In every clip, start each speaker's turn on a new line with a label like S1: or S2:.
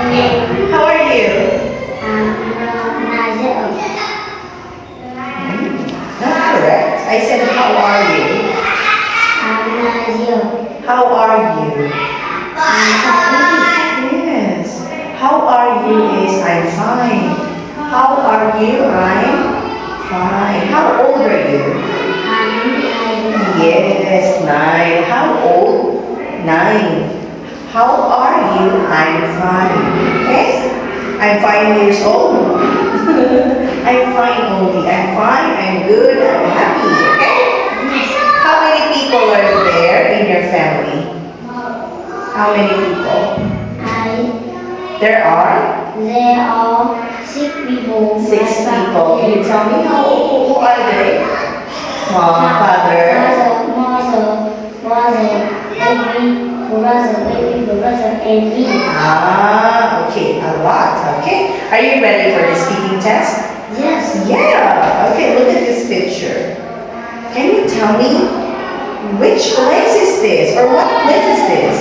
S1: How are you?
S2: Nazir.
S1: Not correct. I said, how are you?
S2: Nazir.
S1: How are you? Yes. How are you is I'm fine. How are you? I'm fine. How old are you? Yes, 9. How old? 9. How are you? I'm fine. Okay? I'm 5 years old. I'm fine only. I'm fine. I'm good. I'm happy. Okay? How many people are there in your family? How many people? There are
S2: There are 6 people.
S1: 6 people. Can you tell me who are they? Mom, father.
S2: Father, baby, brother, and me.
S1: Ah, okay, a lot. Okay, are you ready for the speaking test?
S2: Yes.
S1: Yeah. Okay, look at this picture. Can you tell me which place is this or what place is this?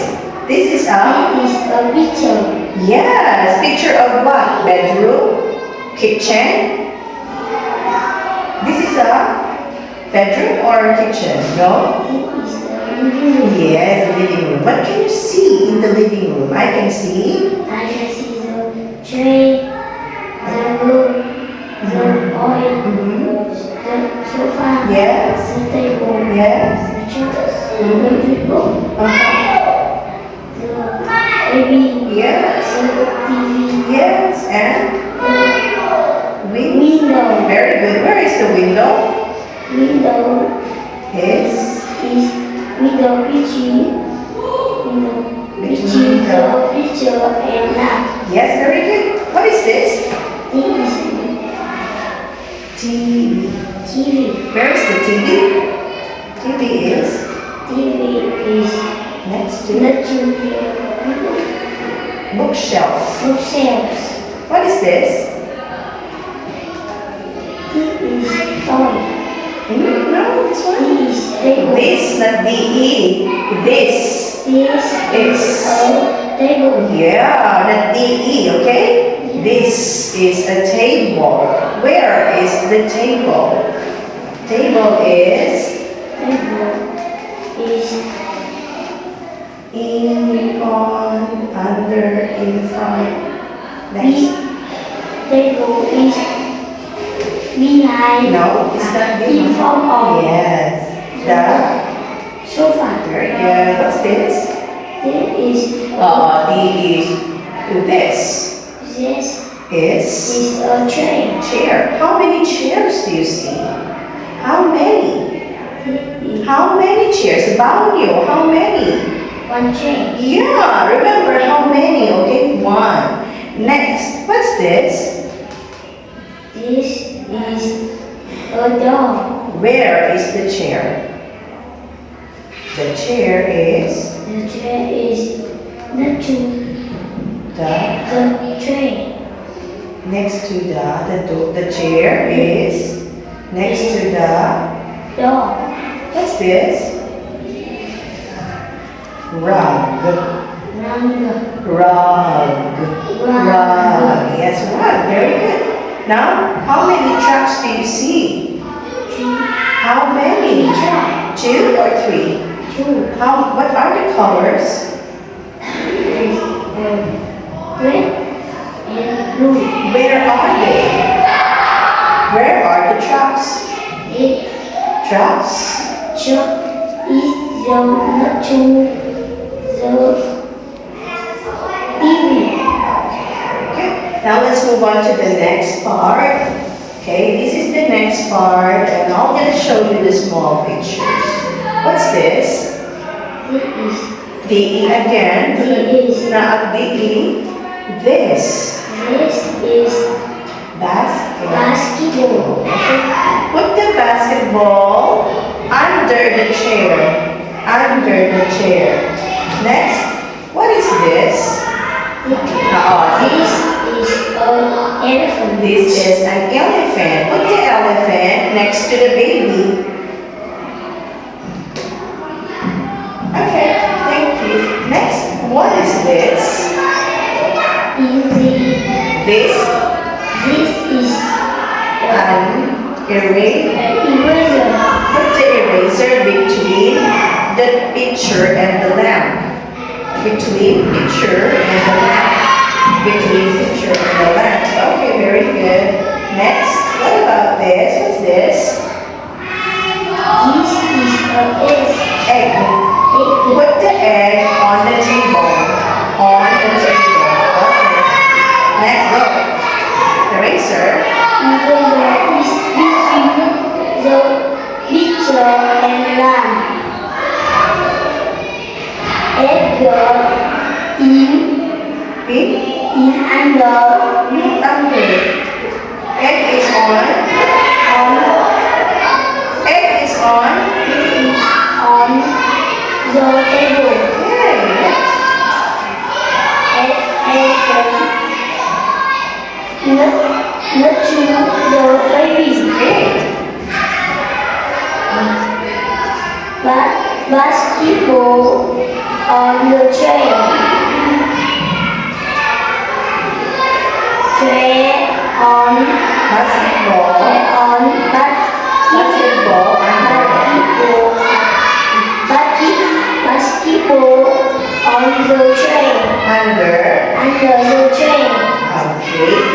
S1: This is a
S2: It is a picture.
S1: yes, picture of what? Bedroom, kitchen. This is a bedroom or kitchen? No.
S2: It is a living room.
S1: Yes, living room. What can you see in the living room? I can see.
S2: I can see the tray, the wood, the oil,
S1: Mhm.
S2: the sofa,
S1: Yes.
S2: the table,
S1: Yes.
S2: the chairs, the people,
S1: Uh-huh.
S2: the baby,
S1: Yes.
S2: the TV,
S1: Yes. And
S2: the
S1: window. Very good. Where is the window?
S2: window
S1: Yes.
S2: is window between
S1: Between
S2: the picture and lamp.
S1: Yes, very good. What is this?
S2: It is
S1: TV.
S2: TV.
S1: Where is the TV? TV is
S2: TV is
S1: next to
S2: the
S1: bookshelf.
S2: bookshelves.
S1: What is this?
S2: It is toy.
S1: No, this one.
S2: It is table.
S1: This, not D-E. This.
S2: This is a table.
S1: Yeah, not D-E, okay? This is a table. Where is the table? Table is
S2: Table is
S1: in, on, under, in front. Next.
S2: table is behind.
S1: No, it's not
S2: in
S1: behind.
S2: front of
S1: Yes. The
S2: sofa.
S1: very good. What's this?
S2: This is
S1: This
S2: this
S1: is
S2: is a tray.
S1: chair. How many chairs do you see? How many?
S2: It is
S1: How many chairs? About you, how many?
S2: one tray.
S1: Yeah, remember how many, okay? 1. Next, what's this?
S2: This is a door.
S1: Where is the chair? The chair is
S2: The chair is next to
S1: the
S2: the tray.
S1: next to the chair is next to the
S2: Door.
S1: what's this? Rug.
S2: Rug.
S1: Rug. Rug. Yes, rug. Very good. Now, how many trucks do you see? How many?
S2: Truck.
S1: 2 or 3?
S2: Two.
S1: What are the colors?
S2: Is red and blue.
S1: Where are they? Where are the trucks?
S2: It
S1: Trucks?
S2: truck is the next to the TV.
S1: Okay. Now let's move on to the next part. Okay, this is the next part, and I'm going to show you the small pictures. What's this?
S2: This is
S1: D-E again.
S2: This is
S1: Not D-E. This. Basket.
S2: basketball.
S1: Put the basketball under the chair. Under the chair. Next, what is this?
S2: This is an elephant.
S1: This is an elephant. Put the elephant next to the baby. Okay, thank you. Next, what is this? This
S2: this is
S1: an eraser.
S2: an eraser.
S1: Put the eraser between the picture and the lamp. Between picture and the lamp. Between picture and the lamp. Okay, very good. Next, what about this? What's this?
S2: This is a S.
S1: Egg.
S2: Egg.
S1: Put the egg on the table. On the table. Okay. Next, look. Eraser.
S2: Eraser is between the picture and lamp. Egg in under
S1: Under. Egg is on. Egg is on.
S2: on the table.
S1: Okay. Next.
S2: Not to the baby.
S1: Okay.
S2: Basketball on the tray. Tray on
S1: Basketball. Basketball
S2: basketball on the tray.
S1: under.
S2: Under the tray.
S1: Okay.